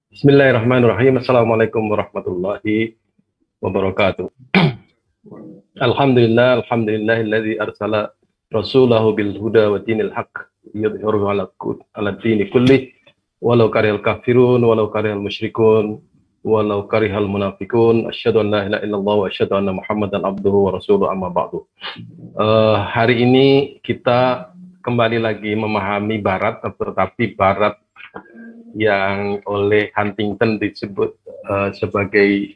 Bismillahirrahmanirrahim. Assalamualaikum warahmatullahi wabarakatuh. Alhamdulillahilladzi arsala rasulahu bil huda wa dinil haqq yudhhiruhu ala dini kullih walau karihal kafirun walau karihal musyrikun walau karihal munafikun. Asyhadu an la ilaha illallah wa asyhadu anna Muhammadan abduhu wa rasuluhu, amma ba'du. Hari ini kita kembali lagi memahami barat, tetapi barat yang oleh Huntington disebut sebagai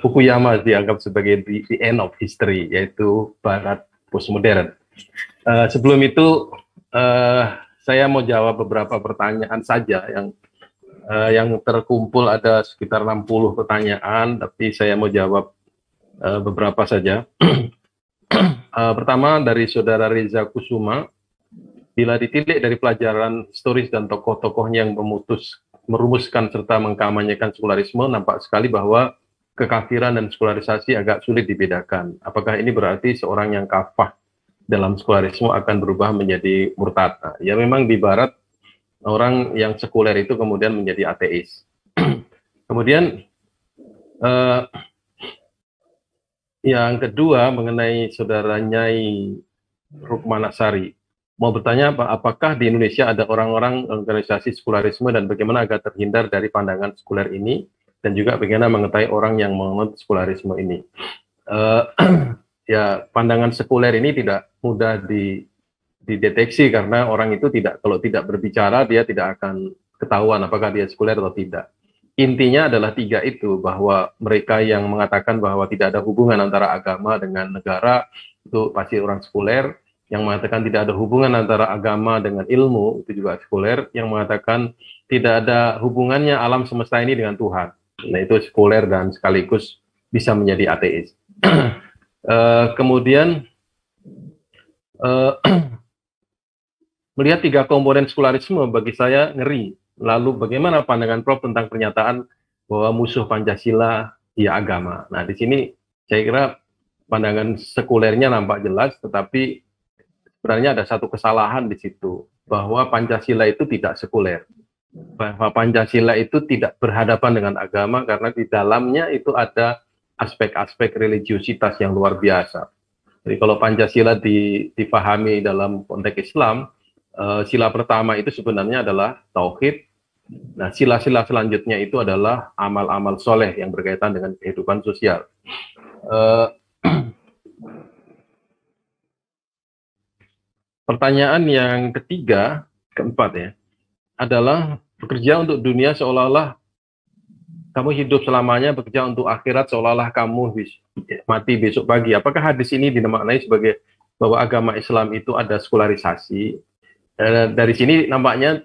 Fukuyama dianggap sebagai the end of history, yaitu barat postmodern. Sebelum itu saya mau jawab beberapa pertanyaan saja yang terkumpul ada sekitar 60 pertanyaan, tapi saya mau jawab beberapa saja. Pertama dari saudara Reza Kusuma, bila ditilik dari pelajaran historis dan tokoh-tokohnya yang merumuskan serta mengkampanyekan sekularisme, nampak sekali bahwa kekafiran dan sekularisasi agak sulit dibedakan. Apakah ini berarti seorang yang kafah dalam sekularisme akan berubah menjadi murtad? Ya, memang di Barat orang yang sekuler itu kemudian menjadi ateis. Kemudian yang kedua mengenai saudara Nyai Rukmanasari, mau bertanya apakah di Indonesia ada orang-orang organisasi sekularisme dan bagaimana agar terhindar dari pandangan sekuler ini, dan juga bagaimana mengetahui orang yang menganut sekularisme ini. Ya, pandangan sekuler ini tidak mudah dideteksi karena orang itu kalau tidak berbicara dia tidak akan ketahuan apakah dia sekuler atau tidak. Intinya adalah tiga itu, bahwa mereka yang mengatakan bahwa tidak ada hubungan antara agama dengan negara itu pasti orang sekuler. Yang mengatakan tidak ada hubungan antara agama dengan ilmu, itu juga sekuler. Yang mengatakan tidak ada hubungannya alam semesta ini dengan Tuhan, nah itu sekuler dan sekaligus bisa menjadi ateis. Kemudian melihat tiga komponen sekularisme bagi saya ngeri. Lalu bagaimana pandangan Prof tentang pernyataan bahwa musuh Pancasila ya agama? Nah, di sini saya kira pandangan sekulernya nampak jelas, tetapi sebenarnya ada satu kesalahan di situ, bahwa Pancasila itu tidak sekuler, bahwa Pancasila itu tidak berhadapan dengan agama, karena di dalamnya itu ada aspek-aspek religiusitas yang luar biasa. Jadi kalau Pancasila dipahami dalam konteks Islam, sila pertama itu sebenarnya adalah tauhid. Nah, sila-sila selanjutnya itu adalah amal-amal soleh yang berkaitan dengan kehidupan sosial. Pertanyaan yang keempat ya, adalah bekerja untuk dunia seolah-olah kamu hidup selamanya, bekerja untuk akhirat seolah-olah kamu mati besok pagi. Apakah hadis ini dimaknai sebagai bahwa agama Islam itu ada sekularisasi? Dari sini nampaknya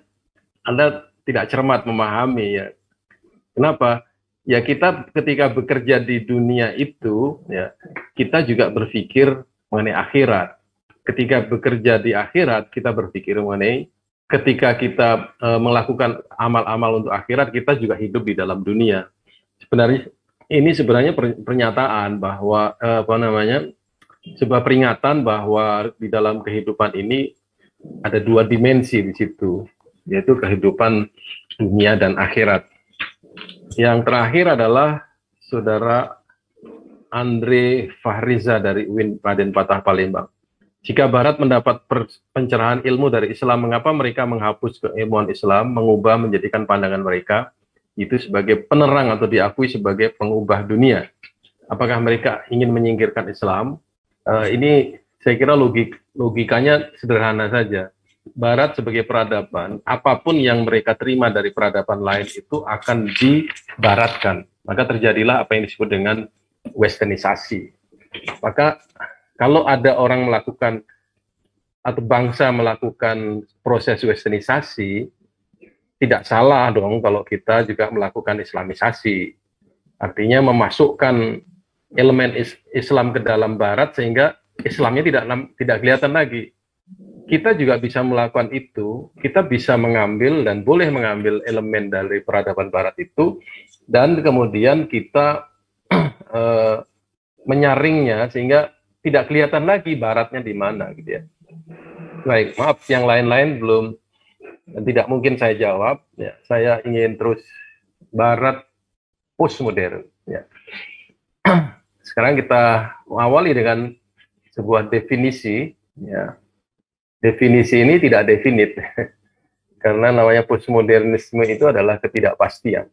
Anda tidak cermat memahami ya. Kenapa? Ya, kita ketika bekerja di dunia itu ya, kita juga berpikir mengenai akhirat. Ketika bekerja di akhirat, kita berpikir mengenai ketika kita melakukan amal-amal untuk akhirat, kita juga hidup di dalam dunia. Sebenarnya pernyataan bahwa sebuah peringatan bahwa di dalam kehidupan ini ada dua dimensi di situ, yaitu kehidupan dunia dan akhirat. Yang terakhir adalah saudara Andre Fahriza dari UIN Raden Patah Palembang. Jika Barat mendapat pencerahan ilmu dari Islam, mengapa mereka menghapus keilmuan Islam, mengubah menjadikan pandangan mereka itu sebagai penerang atau diakui sebagai pengubah dunia? Apakah mereka ingin menyingkirkan Islam? Ini saya kira logikanya sederhana saja. Barat sebagai peradaban, apapun yang mereka terima dari peradaban lain itu akan dibaratkan. Maka terjadilah apa yang disebut dengan westernisasi. Maka kalau ada orang melakukan atau bangsa melakukan proses westernisasi, tidak salah dong kalau kita juga melakukan islamisasi. Artinya memasukkan elemen Islam ke dalam Barat sehingga Islamnya tidak kelihatan lagi. Kita juga bisa melakukan itu, kita bisa mengambil dan boleh mengambil elemen dari peradaban Barat itu, dan kemudian kita menyaringnya sehingga tidak kelihatan lagi Baratnya di mana gitu ya. Baik, maaf yang lain-lain belum dan tidak mungkin saya jawab. Ya, saya ingin terus Barat postmodern. Ya. Sekarang kita awali dengan sebuah definisi. Ya. Definisi ini tidak definit, karena namanya postmodernisme itu adalah ketidakpastian.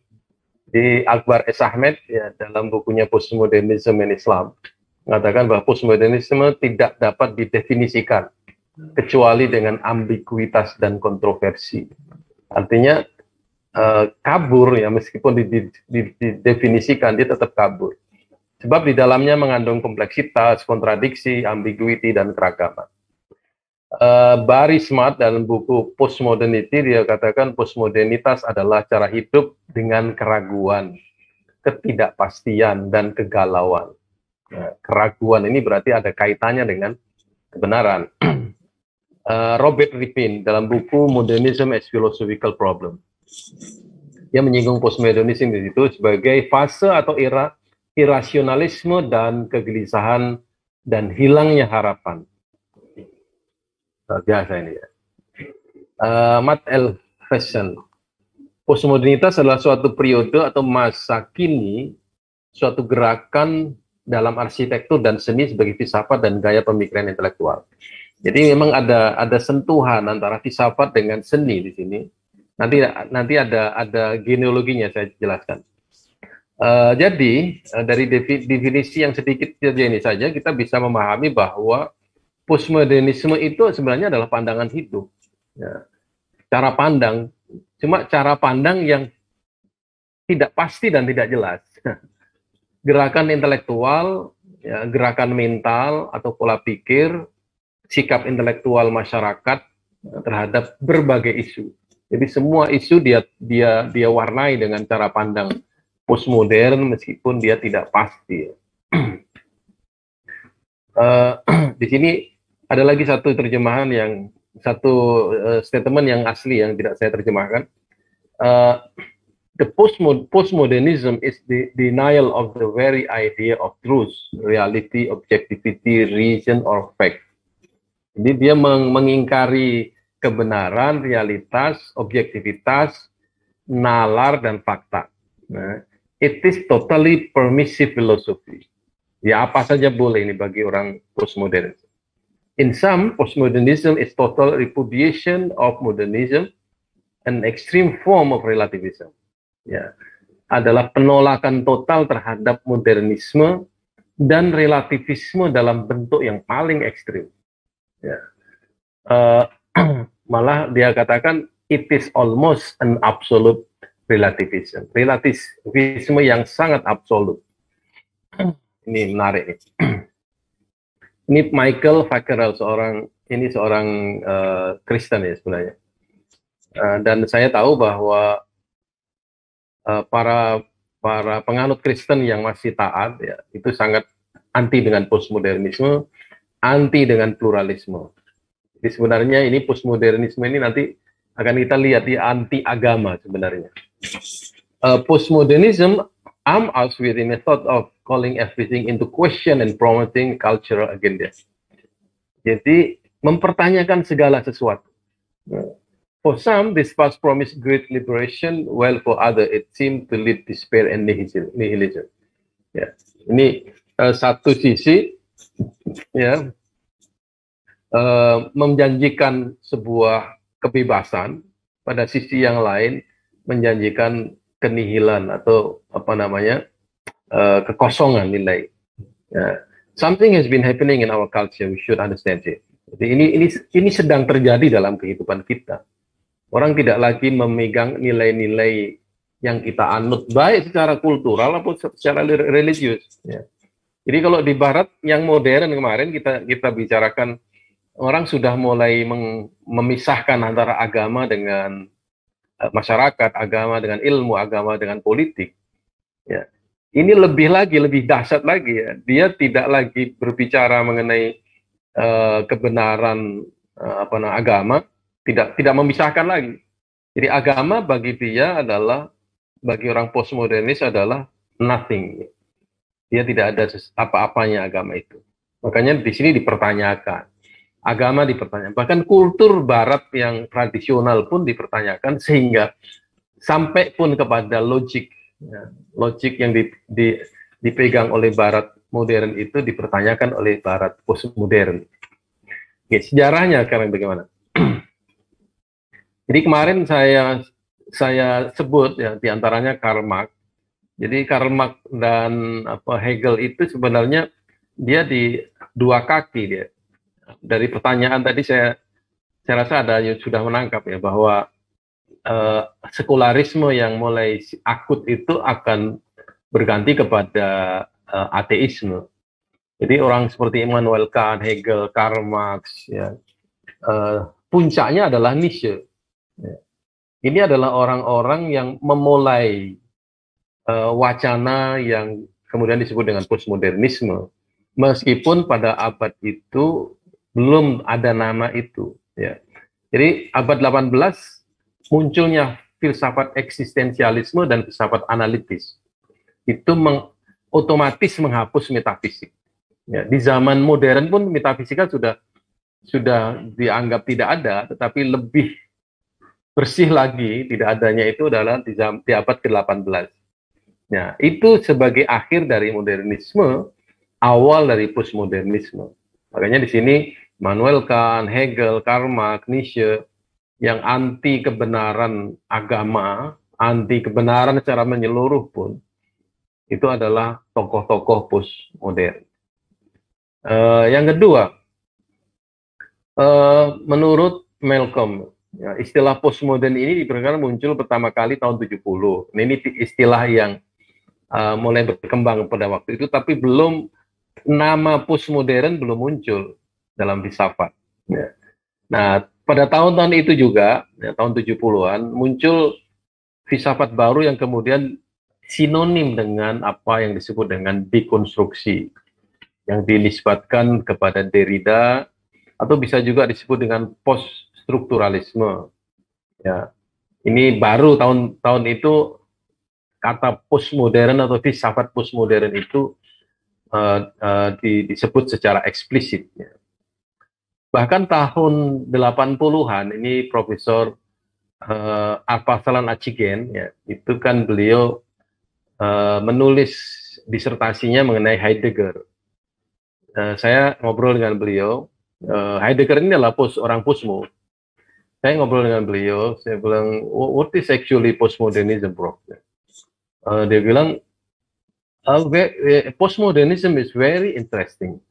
Di Akbar S. Ahmed ya, dalam bukunya Postmodernism in Islam mengatakan bahwa postmodernisme tidak dapat didefinisikan kecuali dengan ambiguitas dan kontroversi. Artinya kabur ya, meskipun didefinisikan dia tetap kabur. Sebab di dalamnya mengandung kompleksitas, kontradiksi, ambiguity, dan keragaman. Barry Smart dalam buku Postmodernity dia katakan postmodernitas adalah cara hidup dengan keraguan, ketidakpastian, dan kegalauan. Nah, keraguan ini berarti ada kaitannya dengan kebenaran. Robert Ripin dalam buku Modernism as Philosophical Problem, dia menyinggung postmodernisme di situ sebagai fase atau era irasionalisme dan kegelisahan dan hilangnya harapan. Biasa ini ya. Matt L. Fashion, postmodernitas adalah suatu periode atau masa kini, suatu gerakan dalam arsitektur dan seni sebagai filsafat dan gaya pemikiran intelektual. Jadi memang ada sentuhan antara filsafat dengan seni di sini. Nanti ada genealoginya saya jelaskan. Jadi dari definisi yang sedikit saja ini saja kita bisa memahami bahwa postmodernisme itu sebenarnya adalah pandangan hidup, ya. Cara pandang, cuma cara pandang yang tidak pasti dan tidak jelas. Gerakan intelektual, ya, gerakan mental atau pola pikir, sikap intelektual masyarakat terhadap berbagai isu. Jadi semua isu dia warnai dengan cara pandang postmodern meskipun dia tidak pasti. Di sini ada lagi satu terjemahan statement yang asli yang tidak saya terjemahkan. The postmodernism is the denial of the very idea of truth, reality, objectivity, reason, or fact. Jadi dia mengingkari kebenaran, realitas, objektivitas, nalar, dan fakta. Nah, it is totally permissive philosophy. Ya apa saja boleh ini bagi orang postmodern. In sum, postmodernism is total repudiation of modernism, an extreme form of relativism. Ya, adalah penolakan total terhadap modernisme dan relativisme dalam bentuk yang paling ekstrim. Ya. Malah dia katakan it is almost an absolute relativism. Relativisme yang sangat absolut. Ini menarik nih. Ini Michael Fackrell, seorang Kristen ya sebenarnya. Dan saya tahu bahwa para penganut Kristen yang masih taat ya itu sangat anti dengan postmodernisme, anti dengan pluralisme. Jadi sebenarnya ini postmodernisme ini nanti akan kita lihat di anti agama sebenarnya. Postmodernism arm us with the method of calling everything into question and promoting cultural agenda. Jadi mempertanyakan segala sesuatu. For some, this past promise great liberation, while for other it seemed to lead despair and nihilism. Ya, ini satu sisi, ya, menjanjikan sebuah kebebasan, pada sisi yang lain menjanjikan kenihilan atau kekosongan nilai. Ya. Something has been happening in our culture, we should understand it. Jadi ini sedang terjadi dalam kehidupan kita. Orang tidak lagi memegang nilai-nilai yang kita anut baik secara kultural maupun secara religius. Ya. Jadi kalau di Barat yang modern kemarin kita bicarakan, orang sudah mulai memisahkan antara agama dengan masyarakat, agama dengan ilmu, agama dengan politik. Ya. Ini lebih dahsyat lagi ya. Dia tidak lagi berbicara mengenai kebenaran agama, tidak memisahkan lagi. Jadi agama bagi dia adalah, bagi orang postmodernis adalah nothing. Dia tidak ada apa-apanya agama itu. Makanya di sini dipertanyakan. agama dipertanyakan, bahkan kultur Barat yang tradisional pun dipertanyakan, sehingga sampai pun kepada logik, ya, logik yang dipegang oleh Barat modern itu dipertanyakan oleh Barat postmodern. Oke, sejarahnya sekarang bagaimana? Jadi kemarin saya sebut ya diantaranya Karl Marx. Jadi Karl Marx dan Hegel itu sebenarnya dia di dua kaki dia. Dari pertanyaan tadi saya rasa ada yang sudah menangkap ya bahwa sekularisme yang mulai akut itu akan berganti kepada ateisme. Jadi orang seperti Immanuel Kant, Hegel, Karl Marx, ya, puncaknya adalah Nietzsche. Ya. Ini adalah orang-orang yang memulai wacana yang kemudian disebut dengan postmodernisme, meskipun pada abad itu belum ada nama itu. Ya. Jadi abad 18 munculnya filsafat eksistensialisme dan filsafat analitis. Itu otomatis menghapus metafisik. Ya, di zaman modern pun metafisika sudah dianggap tidak ada, tetapi lebih bersih lagi tidak adanya itu adalah di abad ke-18. Ya, itu sebagai akhir dari modernisme, awal dari postmodernisme. Makanya di sini Immanuel Kant, Hegel, Karl Marx, Nietzsche yang anti kebenaran agama, anti kebenaran secara menyeluruh pun itu adalah tokoh-tokoh postmodern. Yang kedua, menurut Malcolm, ya, istilah postmodern ini diperkirakan muncul pertama kali tahun 70. Ini istilah yang mulai berkembang pada waktu itu, tapi nama postmodern belum muncul dalam filsafat. Ya. Nah, pada tahun-tahun itu juga, ya, tahun 70-an, muncul filsafat baru yang kemudian sinonim dengan apa yang disebut dengan dekonstruksi, yang dinisbatkan kepada Derrida, atau bisa juga disebut dengan post-strukturalisme. Ya, ini baru tahun itu kata postmodern atau filsafat postmodern itu disebut secara eksplisit. Ya. Bahkan tahun 80-an ini Profesor Alpasalan Achigen, ya, itu kan beliau menulis disertasinya mengenai Heidegger. Saya ngobrol dengan beliau. Heidegger ini adalah orang Posmo. Saya ngobrol dengan beliau, saya bilang, what is actually postmodernism, Prof? Dia bilang, postmodernism is very interesting.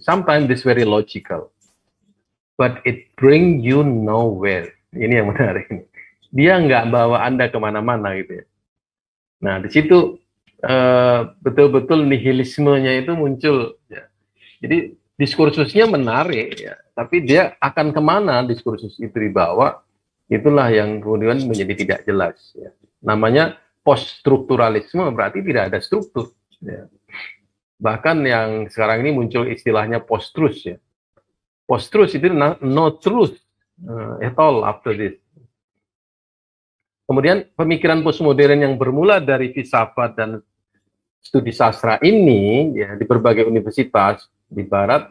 Sometimes it's very logical, but it bring you nowhere. Ini yang menarik. Dia nggak bawa Anda kemana-mana gitu ya. Nah, di situ betul-betul nihilismenya itu muncul. Ya. Jadi diskursusnya menarik, ya, tapi dia akan kemana diskursus itu dibawa, itulah yang kemudian menjadi tidak jelas. Ya. Namanya post-strukturalisme berarti tidak ada struktur. Ya. Bahkan yang sekarang ini muncul istilahnya post-truth. Ya. Post-truth itu no truth at all after this. Kemudian pemikiran postmodern yang bermula dari filsafat dan studi sastra ini ya, di berbagai universitas di Barat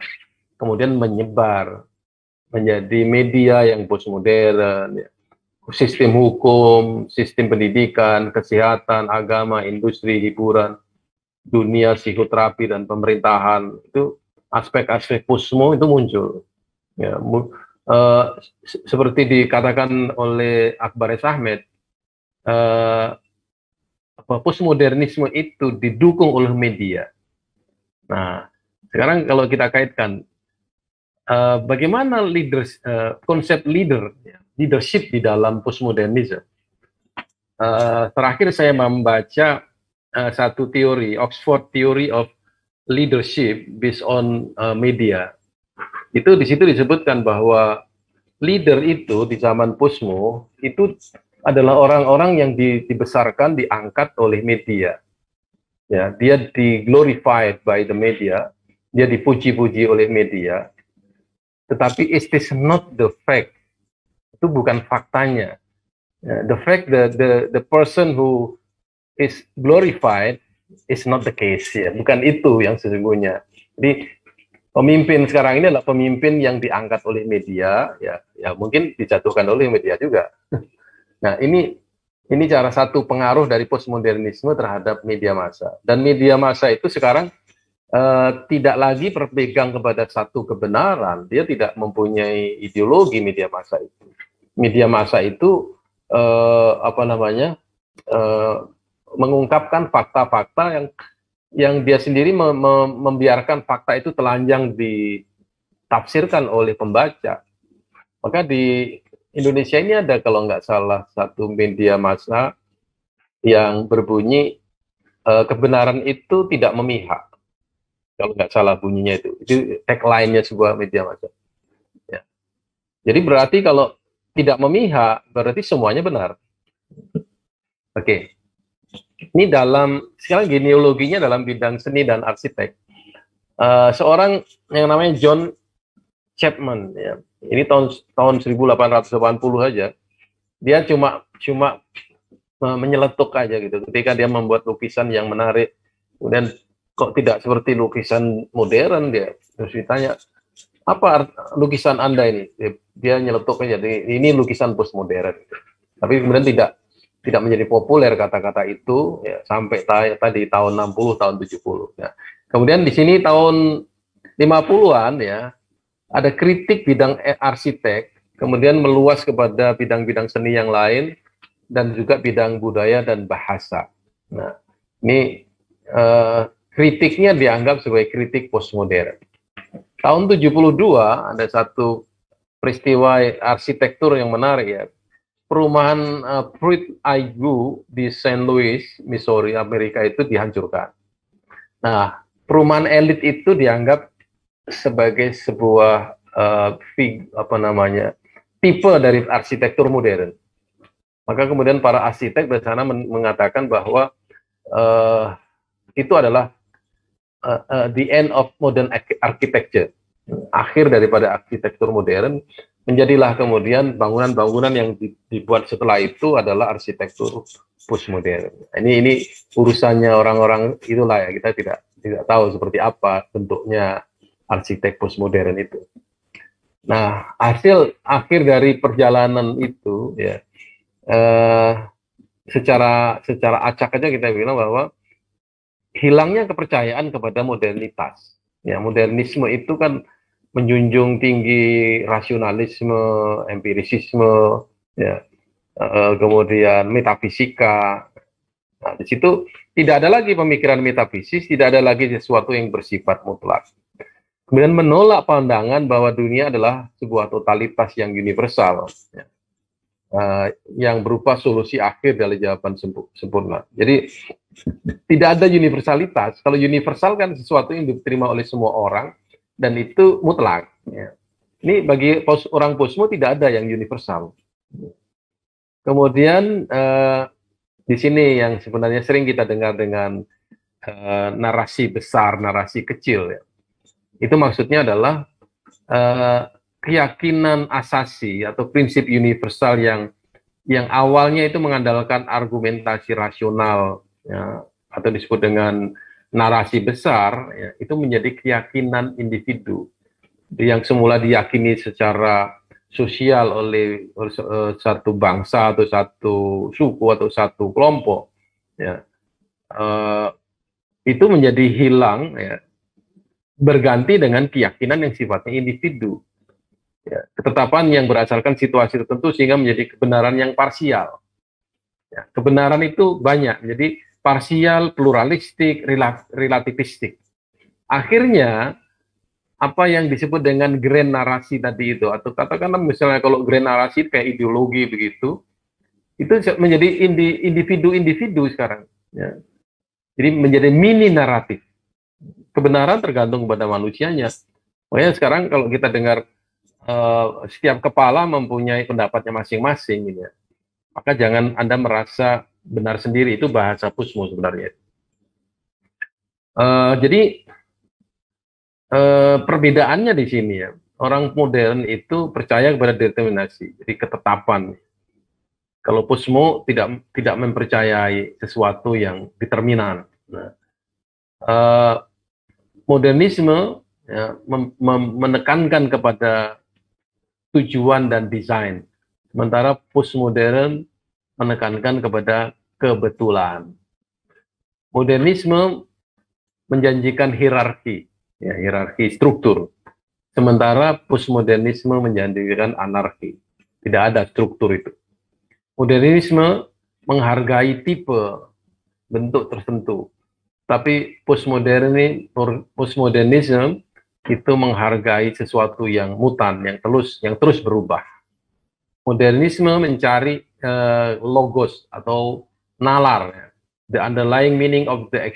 kemudian menyebar menjadi media yang postmodern, ya. Sistem hukum, sistem pendidikan, kesehatan, agama, industri, hiburan, dunia psikoterapi dan pemerintahan, itu aspek-aspek postmo itu muncul. Ya, seperti dikatakan oleh Akbar S. Ahmed, postmodernisme itu didukung oleh media. Nah, sekarang kalau kita kaitkan bagaimana konsep leadership di dalam postmodernisme. Terakhir saya membaca satu teori, Oxford Theory of Leadership based on media. Itu di situ disebutkan bahwa leader itu di zaman postmo itu adalah orang-orang yang dibesarkan, diangkat oleh media. Ya, dia di-glorified by the media, dia dipuji-puji oleh media. Tetapi it is not the fact. Itu bukan faktanya. The fact that the person who is glorified is not the case. Ya. Bukan itu yang sesungguhnya. Jadi Pemimpin sekarang ini adalah pemimpin yang diangkat oleh media, ya mungkin dijatuhkan oleh media juga. Nah, ini cara satu pengaruh dari postmodernisme terhadap media massa. Dan media massa itu sekarang tidak lagi berpegang kepada satu kebenaran, dia tidak mempunyai ideologi media massa itu. Media massa itu apa namanya mengungkapkan fakta-fakta yang dia sendiri membiarkan fakta itu telanjang ditafsirkan oleh pembaca. Maka di Indonesia ini ada kalau nggak salah satu media massa yang berbunyi kebenaran itu tidak memihak. Kalau nggak salah bunyinya itu tagline-nya sebuah media massa. Ya. Jadi berarti kalau tidak memihak berarti semuanya benar. Oke. Ini dalam sekarang genealoginya dalam bidang seni dan arsitek. Seorang yang namanya John Chapman, ya. Ini tahun 1880 aja. Dia cuma menyeletuk aja gitu. Ketika dia membuat lukisan yang menarik, kemudian kok tidak seperti lukisan modern, dia terus ditanya, apa lukisan Anda ini? Dia nyeletuk aja, ini lukisan postmodern. Tapi kemudian tidak menjadi populer kata-kata itu ya, sampai tadi tahun 60, tahun 70. Ya. Kemudian di sini tahun 50-an ya, ada kritik bidang arsitek, kemudian meluas kepada bidang-bidang seni yang lain, dan juga bidang budaya dan bahasa. Nah, ini kritiknya dianggap sebagai kritik postmodern. Tahun 72 ada satu peristiwa arsitektur yang menarik ya. Perumahan Pruitt Igoe di St. Louis, Missouri, Amerika itu dihancurkan. Nah, perumahan elit itu dianggap sebagai sebuah tipe dari arsitektur modern. Maka kemudian para arsitek di sana mengatakan bahwa itu adalah the end of modern architecture, akhir daripada arsitektur modern. Menjadilah kemudian bangunan-bangunan yang dibuat setelah itu adalah arsitektur postmodern. Ini urusannya orang-orang itulah ya, kita tidak tahu seperti apa bentuknya arsitek postmodern itu. Nah, hasil akhir dari perjalanan itu ya secara acak aja kita bilang bahwa hilangnya kepercayaan kepada modernitas. Ya, modernisme itu kan menjunjung tinggi rasionalisme, empirisisme, ya, kemudian metafisika. Nah, di situ tidak ada lagi pemikiran metafisis, tidak ada lagi sesuatu yang bersifat mutlak. Kemudian menolak pandangan bahwa dunia adalah sebuah totalitas yang universal, ya, yang berupa solusi akhir dari jawaban sempurna. Jadi tidak ada universalitas. Kalau universal kan sesuatu yang diterima oleh semua orang dan itu mutlak. Ya. Ini bagi orang posmo tidak ada yang universal. Kemudian di sini yang sebenarnya sering kita dengar dengan narasi besar, narasi kecil. Ya. Itu maksudnya adalah keyakinan asasi atau prinsip universal yang awalnya itu mengandalkan argumentasi rasional, ya, atau disebut dengan narasi besar, ya, itu menjadi keyakinan individu yang semula diyakini secara sosial oleh satu bangsa atau satu suku atau satu kelompok, ya, itu menjadi hilang, ya, berganti dengan keyakinan yang sifatnya individu, ya, ketetapan yang berdasarkan situasi tertentu sehingga menjadi kebenaran yang parsial. Ya, kebenaran itu banyak, jadi parsial, pluralistik, relativistik. Akhirnya apa yang disebut dengan grand narasi tadi itu, atau katakanlah misalnya kalau grand narasi kayak ideologi begitu, itu menjadi individu-individu sekarang. Ya. Jadi menjadi mini naratif. Kebenaran tergantung pada manusianya. Makanya sekarang kalau kita dengar setiap kepala mempunyai pendapatnya masing-masing, gitu ya, maka jangan Anda merasa benar sendiri, itu bahasa Pusmo sebenarnya. Jadi perbedaannya di sini ya, orang modern itu percaya kepada determinasi, jadi ketetapan. Kalau Pusmo tidak mempercayai sesuatu yang determinan. Nah, modernisme ya, menekankan kepada tujuan dan desain, sementara postmodern menekankan kepada kebetulan. Modernisme menjanjikan hierarki, ya, hierarki struktur, sementara postmodernisme menjanjikan anarki. Tidak ada struktur itu. Modernisme menghargai tipe bentuk tertentu, tapi postmodernisme itu menghargai sesuatu yang mutan, yang terus berubah. Modernisme mencari logos atau nalar, the underlying meaning of the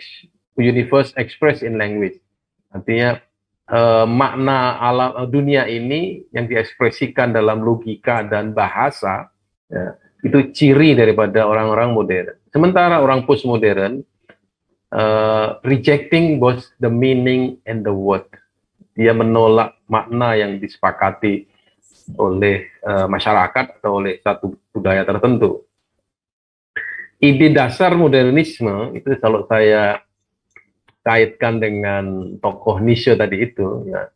universe expressed in language. Artinya makna alam dunia ini yang diekspresikan dalam logika dan bahasa, ya, itu ciri daripada orang-orang modern. Sementara orang postmodern rejecting both the meaning and the word. Dia menolak makna yang disepakati oleh masyarakat atau oleh satu budaya tertentu. Ide dasar modernisme itu kalau saya kaitkan dengan tokoh Nietzsche tadi itu, ya,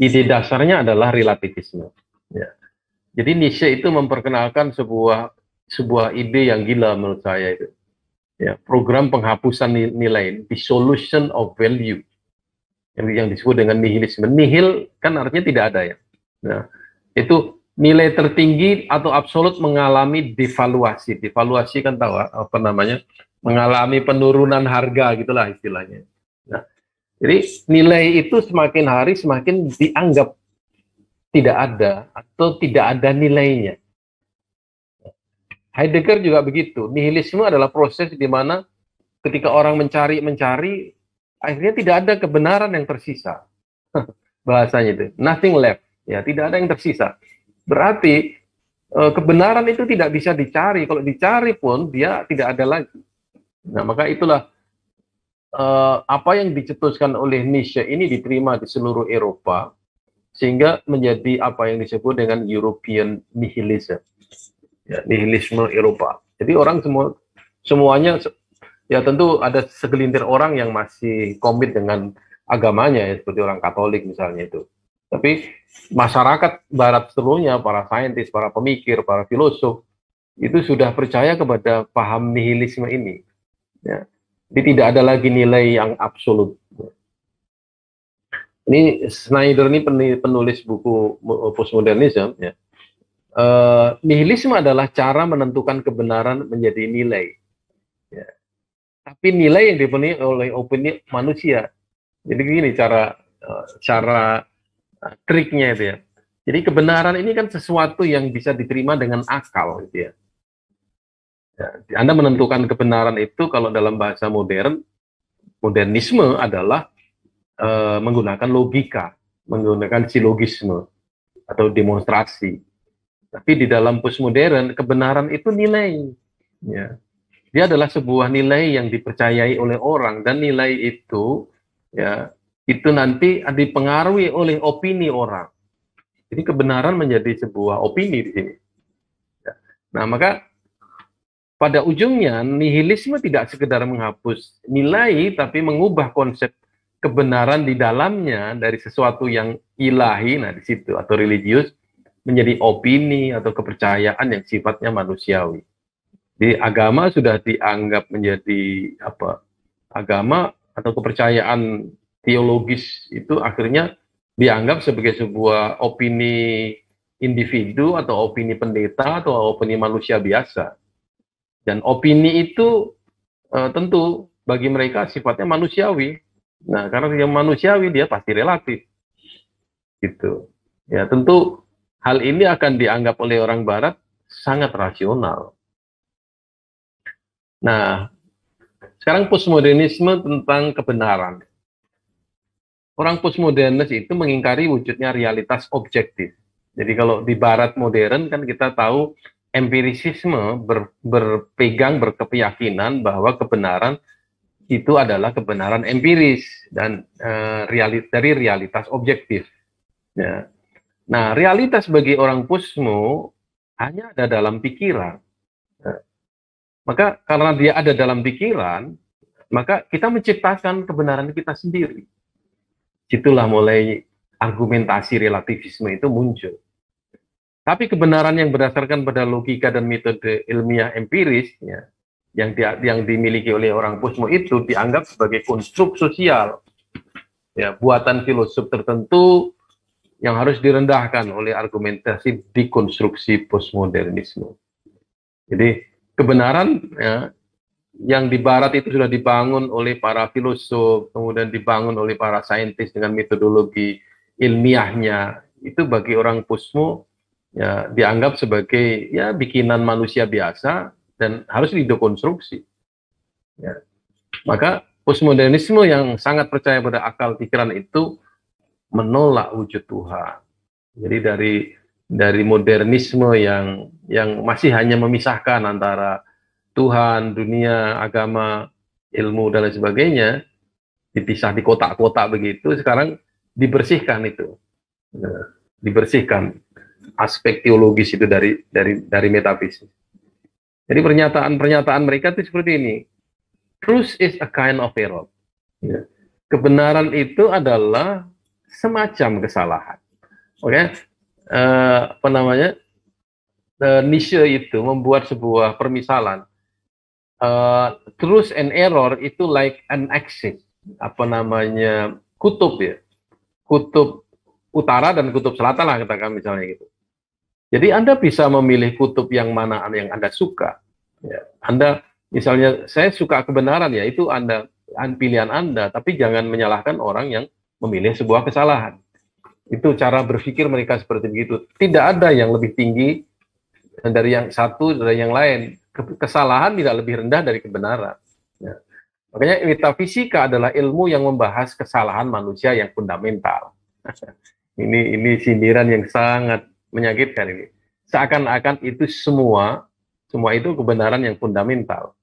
ide dasarnya adalah relativisme. Ya. Jadi Nietzsche itu memperkenalkan sebuah ide yang gila menurut saya itu. Ya, program penghapusan nilai, dissolution of value, yang disebut dengan nihilisme. Nihil kan artinya tidak ada, ya. Nah, itu nilai tertinggi atau absolut mengalami devaluasi. Devaluasi kan tahu apa namanya? Mengalami penurunan harga gitulah istilahnya. Nah, jadi nilai itu semakin hari semakin dianggap tidak ada atau tidak ada nilainya. Heidegger juga begitu. Nihilisme adalah proses di mana ketika orang mencari, akhirnya tidak ada kebenaran yang tersisa. Bahasanya itu, nothing left. Ya, tidak ada yang tersisa. Berarti kebenaran itu tidak bisa dicari. Kalau dicari pun dia tidak ada lagi. Nah, maka itulah apa yang dicetuskan oleh Nietzsche ini diterima di seluruh Eropa, sehingga menjadi apa yang disebut dengan European nihilism. Ya, nihilisme Eropa. Jadi orang semuanya, ya tentu ada segelintir orang yang masih komit dengan agamanya, ya, seperti orang Katolik misalnya itu. Tapi masyarakat Barat seluruhnya, para saintis, para pemikir, para filosof, itu sudah percaya kepada paham nihilisme ini. Ya. Jadi tidak ada lagi nilai yang absolut. Ini Snyder ini penulis buku postmodernism, ya. Nihilisme adalah cara menentukan kebenaran menjadi nilai, ya. Tapi nilai yang dipenuhi oleh opini manusia. Jadi gini cara triknya itu, ya. Jadi kebenaran ini kan sesuatu yang bisa diterima dengan akal, gitu ya. Ya, Anda menentukan kebenaran itu kalau dalam bahasa modernisme adalah menggunakan logika, menggunakan silogisme atau demonstrasi. Tapi di dalam postmodern, kebenaran itu nilai. Ya. Dia adalah sebuah nilai yang dipercayai oleh orang, dan nilai itu, ya, itu nanti dipengaruhi oleh opini orang. Jadi kebenaran menjadi sebuah opini di sini. Ya. Nah, maka pada ujungnya nihilisme tidak sekedar menghapus nilai, tapi mengubah konsep kebenaran di dalamnya dari sesuatu yang ilahi, nah di situ, atau religius, menjadi opini atau kepercayaan yang sifatnya manusiawi. Jadi agama sudah dianggap menjadi apa? Agama atau kepercayaan teologis itu akhirnya dianggap sebagai sebuah opini individu atau opini pendeta atau opini manusia biasa. Dan opini itu tentu bagi mereka sifatnya manusiawi. Nah, karena dia manusiawi, dia pasti relatif. Gitu. Ya, tentu hal ini akan dianggap oleh orang Barat sangat rasional. Nah, sekarang postmodernisme tentang kebenaran. Orang postmodernis itu mengingkari wujudnya realitas objektif. Jadi kalau di Barat modern kan kita tahu empirisisme berkeyakinan bahwa kebenaran itu adalah kebenaran empiris dan dari realitas objektif. Ya. Nah, realitas bagi orang postmo hanya ada dalam pikiran. Nah, maka karena dia ada dalam pikiran, maka kita menciptakan kebenaran kita sendiri. Situlah mulai argumentasi relativisme itu muncul. Tapi kebenaran yang berdasarkan pada logika dan metode ilmiah empiris, ya, yang dimiliki oleh orang posmo itu dianggap sebagai konstruk sosial, ya, buatan filosof tertentu yang harus direndahkan oleh argumentasi dekonstruksi postmodernisme. Jadi kebenaran, ya, yang di barat itu sudah dibangun oleh para filosof, kemudian dibangun oleh para saintis dengan metodologi ilmiahnya, itu bagi orang posmo ya dianggap sebagai ya bikinan manusia biasa dan harus didekonstruksi. Ya. Maka postmodernisme yang sangat percaya pada akal pikiran itu menolak wujud Tuhan. Jadi dari modernisme yang masih hanya memisahkan antara Tuhan, dunia, agama, ilmu dan lain sebagainya, dipisah di kotak-kotak begitu, sekarang dibersihkan itu. Nah, dibersihkan aspek teologis itu dari metafisik. Jadi pernyataan mereka itu seperti ini. Truth is a kind of error. Ya. Kebenaran itu adalah semacam kesalahan. Oke, apa namanya? Nietzsche itu membuat sebuah permisalan. Truth and error itu like an axis, apa namanya, kutub ya, kutub utara dan kutub selatan lah katakan misalnya gitu. Jadi Anda bisa memilih kutub yang mana yang Anda suka. Ya. Anda misalnya saya suka kebenaran, ya itu pilihan Anda, tapi jangan menyalahkan orang yang memilih sebuah kesalahan. Itu cara berpikir mereka seperti begitu. Tidak ada yang lebih tinggi dari yang satu dari yang lain. Kesalahan tidak lebih rendah dari kebenaran. Ya. Makanya metafisika adalah ilmu yang membahas kesalahan manusia yang fundamental. Ini sindiran yang sangat menyakitkan ini. Seakan-akan itu semua itu kebenaran yang fundamental.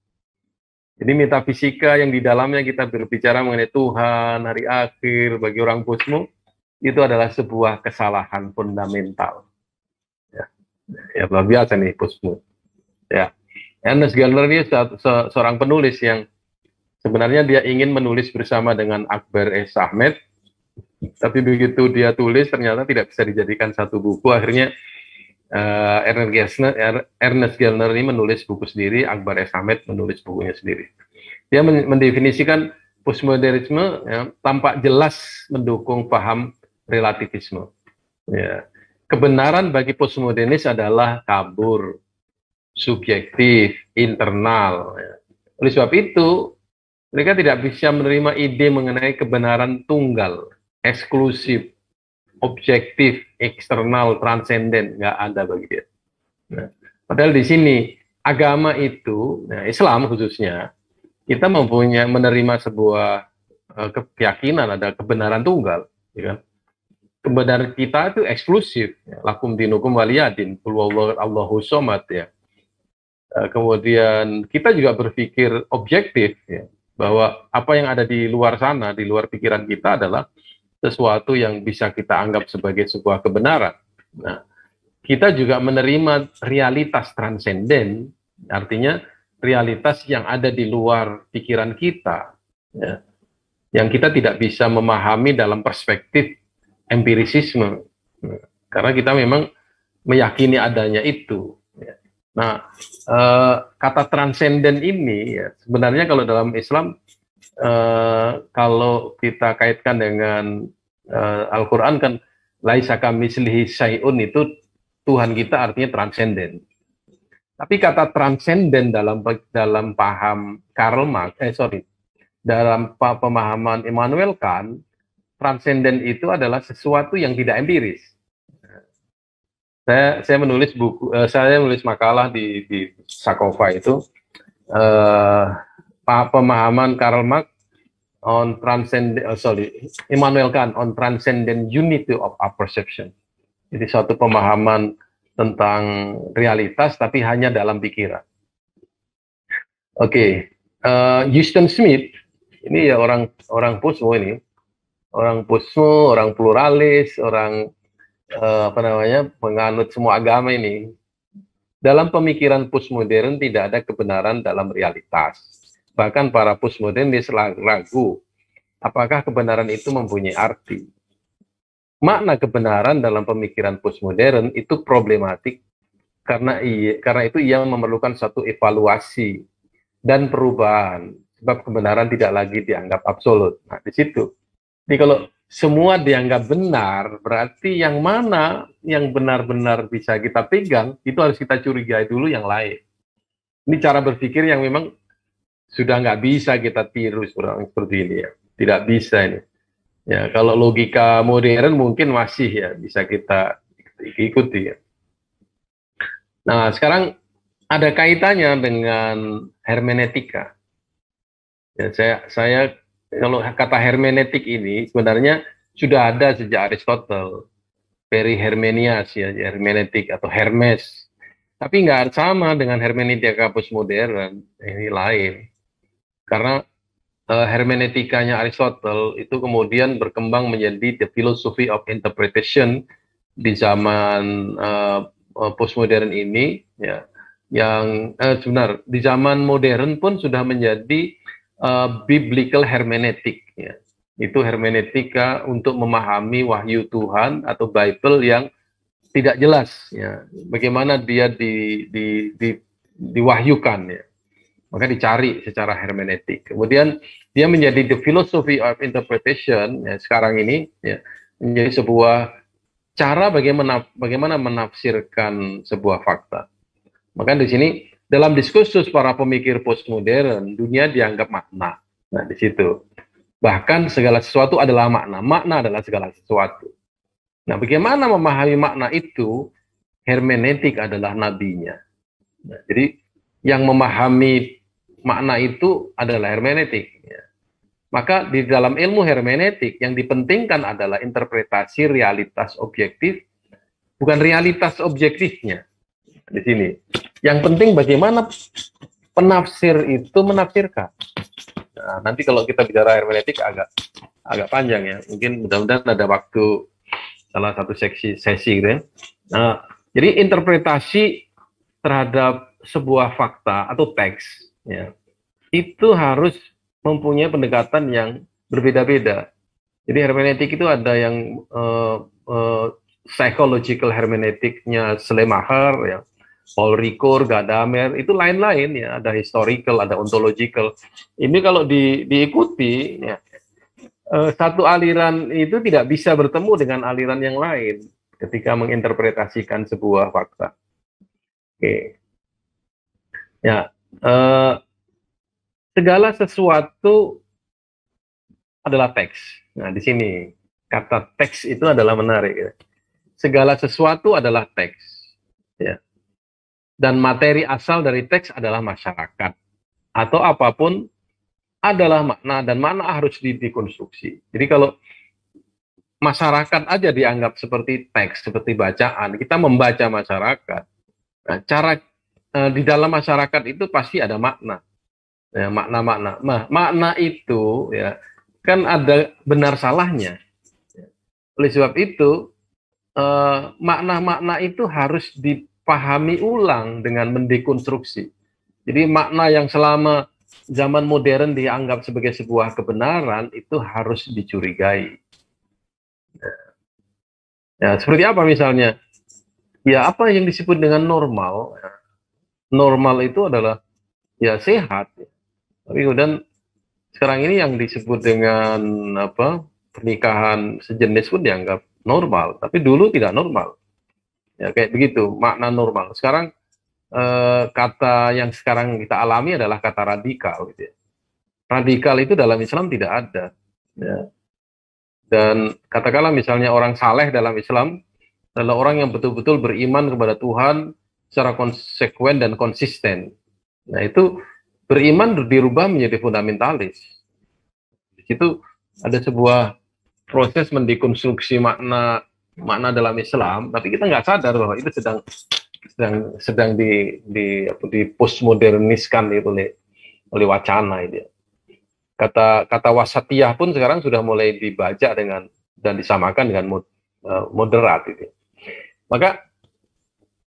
Jadi metafisika yang di dalamnya kita berbicara mengenai Tuhan, hari akhir, bagi orang posmo, itu adalah sebuah kesalahan fundamental. Ya luar biasa nih posmo. Ya, Ernest Gellner ini seorang penulis yang sebenarnya dia ingin menulis bersama dengan Akbar S. Ahmed, tapi begitu dia tulis ternyata tidak bisa dijadikan satu buku. Akhirnya Ernest Gellner ini menulis buku sendiri, Akbar S. Ahmed menulis bukunya sendiri. Dia mendefinisikan postmodernisme ya, tampak jelas mendukung paham relativisme. Ya. Kebenaran bagi postmodernis adalah kabur, subjektif, internal. Ya. Oleh sebab itu, mereka tidak bisa menerima ide mengenai kebenaran tunggal, eksklusif, objektif, eksternal, transenden, nggak ada bagi dia. Nah, padahal di sini agama itu, nah, Islam khususnya, kita menerima sebuah keyakinan ada kebenaran tunggal, ya kan? Kebenaran kita itu eksklusif, ya. Lakum dinukum waliyadin, Allahu somad, ya. Kemudian kita juga berpikir objektif, ya, bahwa apa yang ada di luar sana, di luar pikiran kita adalah sesuatu yang bisa kita anggap sebagai sebuah kebenaran. Nah, kita juga menerima realitas transenden, artinya realitas yang ada di luar pikiran kita, ya, yang kita tidak bisa memahami dalam perspektif empirisisme, karena kita memang meyakini adanya itu. Ya. Nah, kata transenden ini ya, sebenarnya kalau dalam Islam, kalau kita kaitkan dengan Al-Quran kan, laisa kamitslihi syai'un, itu Tuhan kita artinya transenden. Tapi kata transenden dalam paham Karl Marx, dalam pemahaman Immanuel Kant, transenden itu adalah sesuatu yang tidak empiris. Saya menulis makalah di Sakova itu, pemahaman Karl Marx on Immanuel Kant on transcendent unity of our perception. Jadi suatu pemahaman tentang realitas tapi hanya dalam pikiran. Oke, Houston Smith ini ya orang posmo ini. Orang posmo, orang pluralis, orang penganut semua agama ini. Dalam pemikiran postmodern tidak ada kebenaran dalam realitas. Bahkan para postmodernis ragu apakah kebenaran itu mempunyai arti. Makna kebenaran dalam pemikiran postmodern itu problematik karena itu ia memerlukan satu evaluasi dan perubahan, sebab kebenaran tidak lagi dianggap absolut. Nah, di situ. Jadi kalau semua dianggap benar, berarti yang mana yang benar-benar bisa kita pegang, itu harus kita curigai dulu yang lain. Ini cara berpikir yang memang sudah nggak bisa kita tiru seperti ini ya. Tidak bisa ini. Ya, kalau logika modern mungkin masih ya bisa kita ikuti ya. Nah, sekarang ada kaitannya dengan hermeneutika. Ya, saya kalau kata hermeneutik ini sebenarnya sudah ada sejak Aristotle, perihermenias ya, hermeneutik atau Hermes. Tapi nggak sama dengan hermeneutika postmodern, ini lain. Karena hermeneutikanya Aristotle itu kemudian berkembang menjadi the philosophy of interpretation di zaman postmodern ini, ya, yang sebenarnya di zaman modern pun sudah menjadi biblical hermeneutik, ya. Itu hermeneutika untuk memahami wahyu Tuhan atau Bible yang tidak jelas, ya. Bagaimana dia diwahyukan, ya. Maka dicari secara hermeneutik. Kemudian dia menjadi the philosophy of interpretation, ya, sekarang ini, ya, menjadi sebuah cara bagaimana menafsirkan sebuah fakta. Maka di sini dalam diskursus para pemikir postmodern, dunia dianggap makna. Nah, di situ. Bahkan segala sesuatu adalah makna. Makna adalah segala sesuatu. Nah, bagaimana memahami makna itu? Hermeneutik adalah nabinya. Nah, jadi yang memahami makna itu adalah hermeneutik. Ya. Maka di dalam ilmu hermeneutik yang dipentingkan adalah interpretasi realitas objektif, bukan realitas objektifnya. Di sini. Yang penting bagaimana penafsir itu menafsirkan. Nah, nanti kalau kita bicara hermeneutik agak panjang ya. Mungkin mudah-mudahan ada waktu salah satu sesi gitu ya. Nah, jadi interpretasi terhadap sebuah fakta atau teks, ya, itu harus mempunyai pendekatan yang berbeda-beda. Jadi hermeneutik itu ada yang psychological hermeneutiknya Schleiermacher, ya, Paul Ricoeur, Gadamer, itu lain-lain ya. Ada historical, ada ontological. Ini kalau diikuti, ya, satu aliran itu tidak bisa bertemu dengan aliran yang lain ketika menginterpretasikan sebuah fakta. Oke. Ya, segala sesuatu adalah teks. Nah, di sini kata teks itu adalah menarik. Ya. Segala sesuatu adalah teks. Ya. Dan materi asal dari teks adalah masyarakat. Atau apapun adalah makna, dan makna harus dikonstruksi. Jadi kalau masyarakat aja dianggap seperti teks, seperti bacaan, kita membaca masyarakat. Nah, cara di dalam masyarakat itu pasti ada makna, ya, makna-makna. Nah, makna itu ya kan ada benar salahnya. Oleh sebab itu makna-makna itu harus dipahami ulang dengan mendekonstruksi. Jadi makna yang selama zaman modern dianggap sebagai sebuah kebenaran itu harus dicurigai. Ya, seperti apa misalnya? Ya, apa yang disebut dengan normal? Normal itu adalah ya sehat. Tapi kemudian sekarang ini yang disebut dengan apa, pernikahan sejenis pun dianggap normal, tapi dulu tidak normal. Ya kayak begitu makna normal. Sekarang kata yang sekarang kita alami adalah kata radikal. Gitu ya. Radikal itu dalam Islam tidak ada. Ya. Dan katakanlah misalnya orang saleh dalam Islam adalah orang yang betul-betul beriman kepada Tuhan secara konsekuen dan konsisten. Nah, itu beriman dirubah menjadi fundamentalis. Di situ ada sebuah proses mendekonstruksi makna dalam Islam, tapi kita nggak sadar bahwa itu sedang di postmoderniskan itu oleh wacana itu. Kata wasatiyah pun sekarang sudah mulai dibaca dengan dan disamakan dengan moderat itu. Maka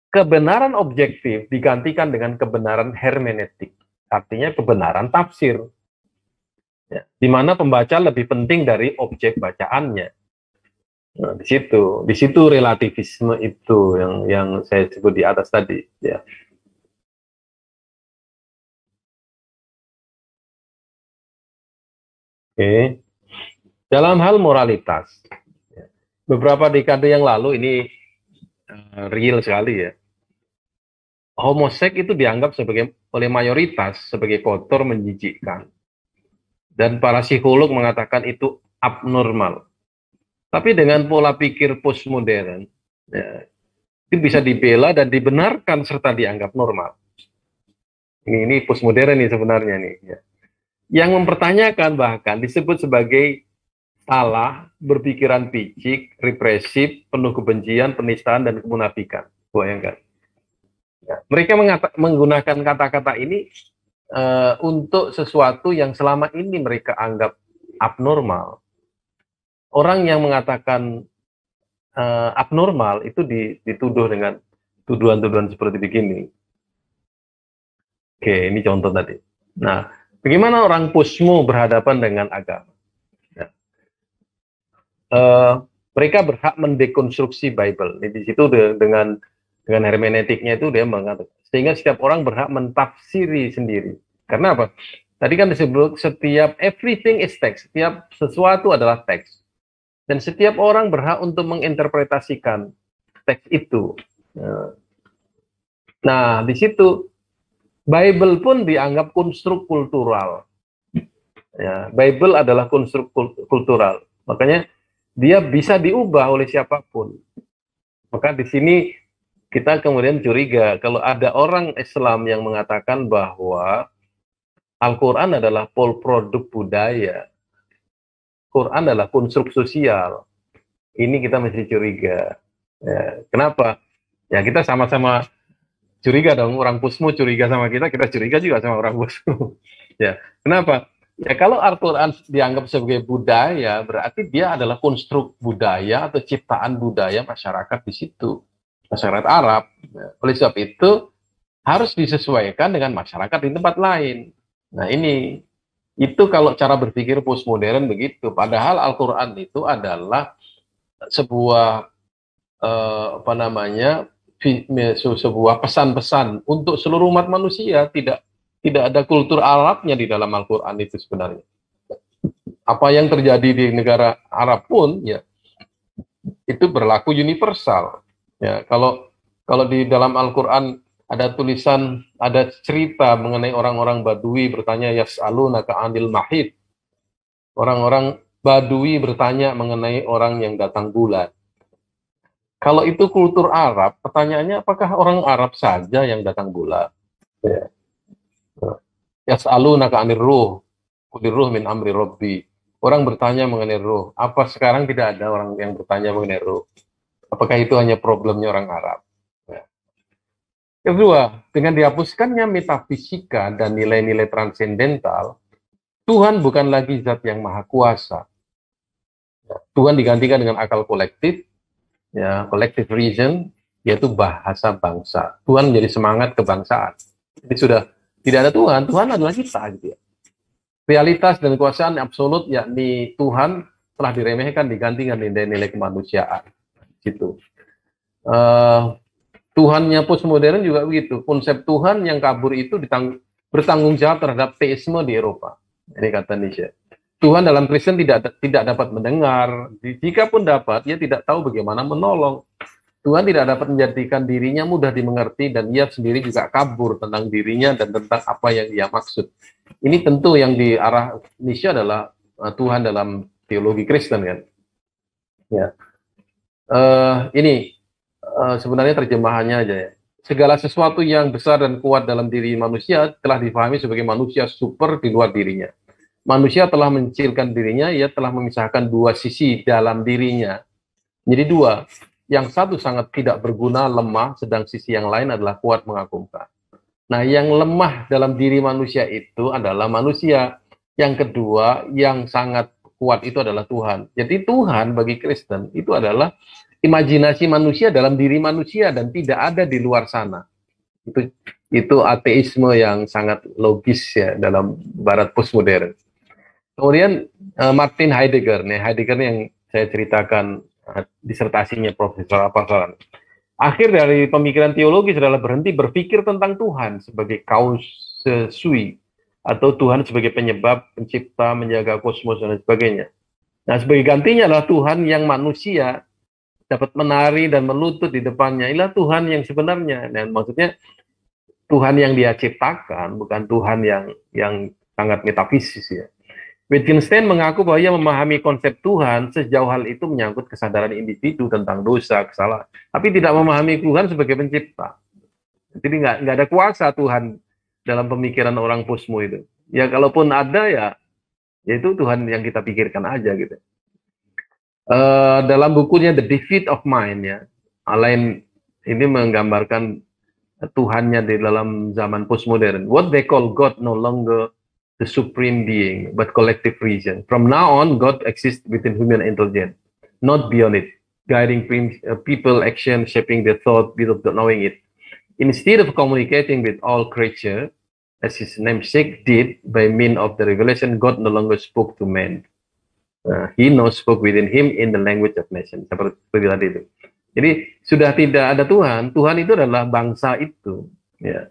kebenaran objektif digantikan dengan kebenaran hermeneutik, artinya kebenaran tafsir. ya, di mana pembaca lebih penting dari objek bacaannya. Nah, di situ relativisme itu yang saya sebut di atas tadi, ya. Oke. Dalam hal moralitas, ya, beberapa dekade yang lalu ini real sekali ya. Homoseks itu dianggap sebagai oleh mayoritas sebagai kotor, menjijikkan, dan para psikolog mengatakan itu abnormal. Tapi dengan pola pikir postmodern, ya, itu bisa dibela dan dibenarkan serta dianggap normal. Ini postmodern nih sebenarnya nih. Ya. Yang mempertanyakan bahkan disebut sebagai salah, berpikiran picik, represif, penuh kebencian, penistaan, dan kemunafikan. Bayangkan. Ya. Mereka menggunakan kata-kata ini untuk sesuatu yang selama ini mereka anggap abnormal. Orang yang mengatakan abnormal itu dituduh dengan tuduhan-tuduhan seperti begini. Oke, ini contoh tadi. Nah, bagaimana orang posmo berhadapan dengan agama? Ya. Mereka berhak mendekonstruksi Bible. Di situ dengan hermeneutiknya itu dia mengatakan, sehingga setiap orang berhak mentafsiri sendiri. Karena apa? Tadi kan disebut setiap everything is text, setiap sesuatu adalah teks. Dan setiap orang berhak untuk menginterpretasikan teks itu. Nah, di situ Bible pun dianggap konstruk kultural. Ya, Bible adalah konstruk kultural. Makanya dia bisa diubah oleh siapapun. Maka di sini kita kemudian curiga kalau ada orang Islam yang mengatakan bahwa Al-Quran adalah produk budaya. Quran adalah konstruk sosial. Ini kita mesti curiga. Ya, kenapa? Ya kita sama-sama curiga dong. Orang Pusmu curiga sama kita curiga juga sama orang Pusmu. Ya, kenapa? Ya kalau Al-Quran dianggap sebagai budaya, berarti dia adalah konstruk budaya atau ciptaan budaya masyarakat di situ. Masyarakat Arab. Ya, oleh sebab itu harus disesuaikan dengan masyarakat di tempat lain. Nah ini. Itu kalau cara berpikir postmodern begitu. Padahal Al-Quran itu adalah sebuah sebuah pesan-pesan untuk seluruh umat manusia. Tidak ada kultur Arabnya di dalam Al-Quran itu sebenarnya. Apa yang terjadi di negara Arab pun ya itu berlaku universal. Ya, kalau di dalam Al-Quran ada tulisan, ada cerita mengenai orang-orang Badui bertanya yas'alunaka 'anil mahid. Orang-orang Badui bertanya mengenai orang yang datang bulan. Kalau itu kultur Arab, pertanyaannya apakah orang Arab saja yang datang bulan? Ya. Yas'alunaka 'anir ruh, qulir ruh min amri rabbi. Orang bertanya mengenai ruh. Apa sekarang tidak ada orang yang bertanya mengenai ruh? Apakah itu hanya problemnya orang Arab? Kedua, dengan dihapuskannya metafisika dan nilai-nilai transendental, Tuhan bukan lagi zat yang maha kuasa. Tuhan digantikan dengan akal kolektif, ya, collective reason, yaitu bahasa bangsa. Tuhan menjadi semangat kebangsaan. Jadi sudah tidak ada Tuhan, Tuhan adalah kita. Gitu ya. Realitas dan kekuasaan absolut, yakni Tuhan, telah diremehkan, digantikan nilai-nilai kemanusiaan. Gitu. Tuhannya postmodern juga begitu. Konsep Tuhan yang kabur itu bertanggung jawab terhadap teisme di Eropa. Ini kata Nietzsche. Tuhan dalam Kristen tidak dapat mendengar. Jika pun dapat, ia tidak tahu bagaimana menolong. Tuhan tidak dapat menjadikan dirinya mudah dimengerti dan ia sendiri juga kabur tentang dirinya dan tentang apa yang ia maksud. Ini tentu yang di arah Nietzsche adalah Tuhan dalam teologi Kristen kan. Ya. Ini sebenarnya terjemahannya aja ya. Segala sesuatu yang besar dan kuat dalam diri manusia telah dipahami sebagai manusia super di luar dirinya. Manusia telah mencilkan dirinya, ia telah memisahkan dua sisi dalam dirinya. Jadi dua, yang satu sangat tidak berguna, lemah, sedang sisi yang lain adalah kuat, mengagumkan. Nah, yang lemah dalam diri manusia itu adalah manusia. Yang kedua, yang sangat kuat itu adalah Tuhan. Jadi Tuhan bagi Kristen itu adalah imajinasi manusia dalam diri manusia dan tidak ada di luar sana. Itu ateisme yang sangat logis ya dalam barat postmodern. Kemudian Martin Heidegger, nih Heidegger yang saya ceritakan disertasinya Profesor Apasaran. Akhir dari pemikiran teologis adalah berhenti berpikir tentang Tuhan sebagai causa sui, atau Tuhan sebagai penyebab, pencipta, menjaga kosmos dan sebagainya. Nah, sebagai gantinya adalah Tuhan yang manusia dapat menari dan melutut di depannya. Inilah Tuhan yang sebenarnya. Dan maksudnya Tuhan yang dia ciptakan, bukan Tuhan yang sangat metafisis ya. Wittgenstein mengaku bahwa ia memahami konsep Tuhan sejauh hal itu menyangkut kesadaran individu tentang dosa, kesalahan, tapi tidak memahami Tuhan sebagai pencipta. Jadi nggak ada kuasa Tuhan dalam pemikiran orang posmo itu. Ya kalaupun ada ya itu Tuhan yang kita pikirkan aja gitu. Dalam bukunya The Defeat of Mind ya, Alain ini menggambarkan Tuhannya di dalam zaman postmodern. What they call God no longer the supreme being, but collective reason. From now on, God exists within human intelligence, not beyond it, guiding people, action, shaping their thought without knowing it. Instead of communicating with all creatures, as his namesake did, by means of the revelation, God no longer spoke to man. He now spoke within him in the language of nation. Seperti tadi itu. Jadi sudah tidak ada Tuhan. Tuhan itu adalah bangsa itu. Ya.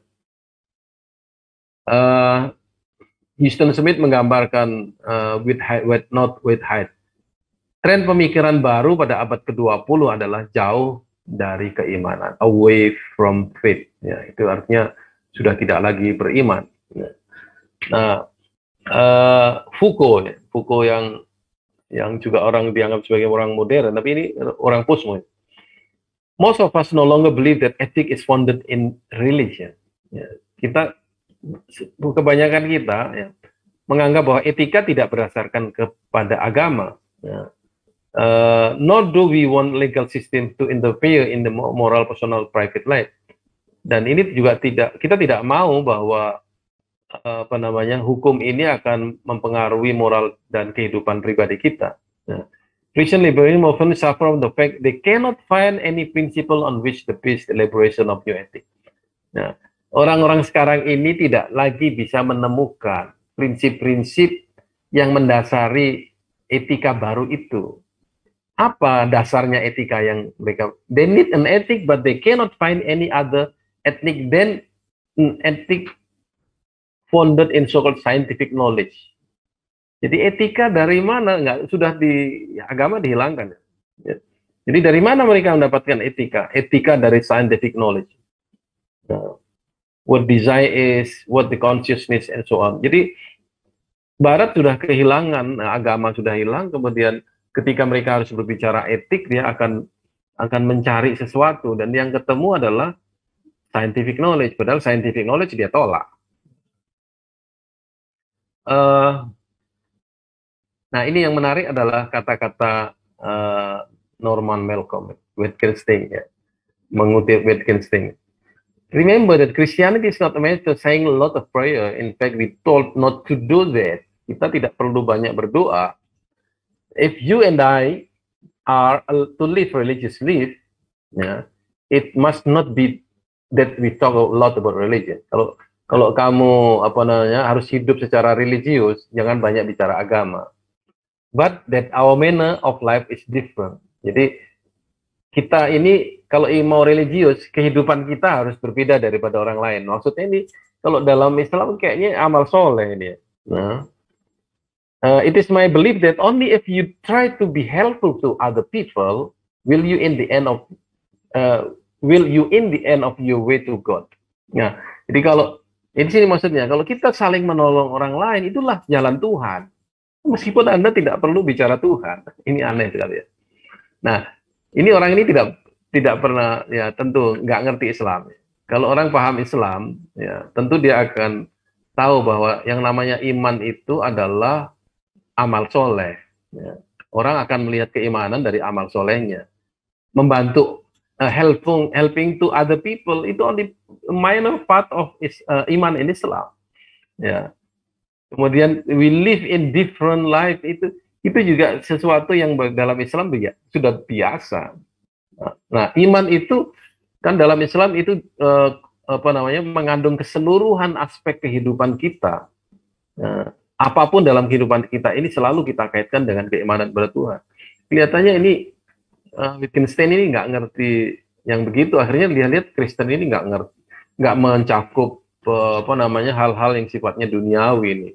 Houston Smith menggambarkan with not with height. Tren pemikiran baru pada abad ke-20 adalah jauh dari keimanan, away from faith. Ya, itu artinya sudah tidak lagi beriman. Ya. Nah, Foucault yang juga orang dianggap sebagai orang modern, tapi ini orang postmo. Most of us no longer believe that ethics is founded in religion. Ya, kebanyakan kita ya, menganggap bahwa etika tidak berdasarkan kepada agama. Ya. Nor do we want legal system to interfere in the moral personal private life. Dan ini juga kita tidak mau bahwa hukum ini akan mempengaruhi moral dan kehidupan pribadi kita. Ya. Christian liberalism often suffer from the fact they cannot find any principle on which the based elaboration of new ethics. Nah, orang-orang sekarang ini tidak lagi bisa menemukan prinsip-prinsip yang mendasari etika baru itu. Apa dasarnya etika yang mereka? They need an ethic, but they cannot find any other ethic than an ethic founded in so-called scientific knowledge. Jadi etika dari mana? Sudah agama dihilangkan. Ya. Jadi dari mana mereka mendapatkan etika? Etika dari scientific knowledge. What desire is, what the consciousness, and so on. Jadi Barat sudah kehilangan, agama sudah hilang, kemudian ketika mereka harus berbicara etik, dia akan mencari sesuatu, dan yang ketemu adalah scientific knowledge, padahal scientific knowledge dia tolak. Nah, ini yang menarik adalah kata-kata Norman Malcolm, Wittgenstein, ya, mengutip Wittgenstein. Remember that Christianity is not a matter of saying a lot of prayer. In fact, we told not to do that. Kita tidak perlu banyak berdoa. If you and I are to live religious life, ya, it must not be that we talk a lot about religion. Kalau kamu harus hidup secara religius, jangan banyak bicara agama. But that our manner of life is different. Jadi kita ini kalau mau religius, kehidupan kita harus berbeda daripada orang lain. Maksudnya ini kalau dalam Islam kayaknya amal soleh ini. Nah, it is my belief that only if you try to be helpful to other people, will you in the end of your way to God. Nah, jadi kalau di sini maksudnya kalau kita saling menolong orang lain, itulah jalan Tuhan. Meskipun Anda tidak perlu bicara Tuhan, ini aneh sekali ya. Nah, ini orang ini tidak pernah, ya tentu nggak ngerti Islam. Kalau orang paham Islam, ya tentu dia akan tahu bahwa yang namanya iman itu adalah amal soleh. Ya. Orang akan melihat keimanan dari amal solehnya. Membantu, helping to other people itu only minor part of iman in Islam. Ya. Kemudian we live in different life itu juga sesuatu yang dalam Islam sudah biasa. Nah, iman itu kan dalam Islam itu mengandung keseluruhan aspek kehidupan kita. apapun dalam kehidupan kita ini selalu kita kaitkan dengan keimanan kepada Tuhan. Kelihatannya ini Wittgenstein ini nggak ngerti yang begitu. Akhirnya dia lihat Kristen ini nggak ngerti, nggak mencakup apa namanya hal-hal yang sifatnya duniawi ini.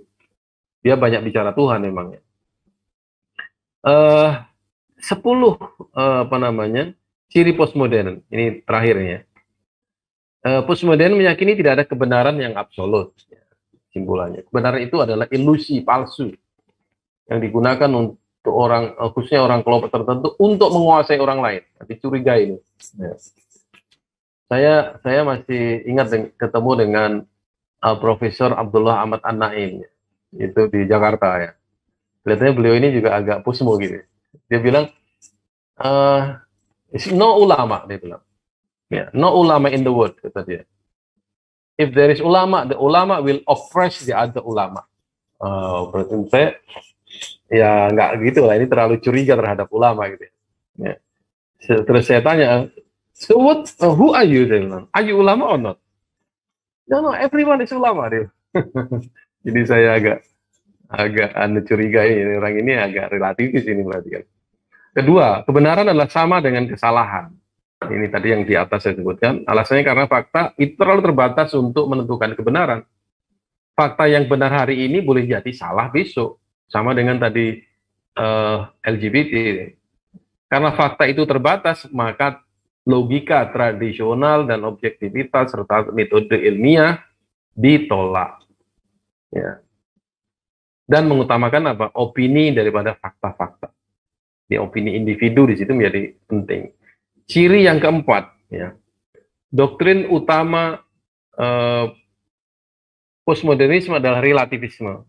Dia banyak bicara Tuhan memangnya. 10 apa namanya ciri postmodern ini terakhirnya. Postmodern meyakini tidak ada kebenaran yang absolut. Simpulannya, kebenaran itu adalah ilusi palsu yang digunakan untuk orang, khususnya orang kelompok tertentu untuk menguasai orang lain. Nanti curiga ini. Ya. Saya masih ingat ketemu dengan Profesor Abdullah Ahmad An-Naim itu di Jakarta ya. Kelihatannya beliau ini juga agak pusmo gitu. Dia bilang, no ulama, dia bilang. Yeah, no ulama in the world, kata dia. If there is ulama, the ulama will oppress the other ulama. Berarti saya, ya nggak gitu lah, ini terlalu curiga terhadap ulama gitu. Ya. Terus saya tanya, so what, who are you? Dia bilang, are you ulama or not? No, everyone is ulama, dia. Jadi saya agak curiga ini, orang ini agak relativis ini berarti kan. Kedua, kebenaran adalah sama dengan kesalahan. Ini tadi yang di atas saya sebutkan. Alasannya karena fakta itu terlalu terbatas untuk menentukan kebenaran. Fakta yang benar hari ini boleh jadi salah besok. Sama dengan tadi LGBT. Karena fakta itu terbatas, maka logika tradisional dan objektivitas serta metode ilmiah ditolak. Ya. Dan mengutamakan apa? Opini daripada fakta-fakta. Di opini individu di situ menjadi penting. Ciri yang keempat, ya, doktrin utama postmodernisme adalah relativisme.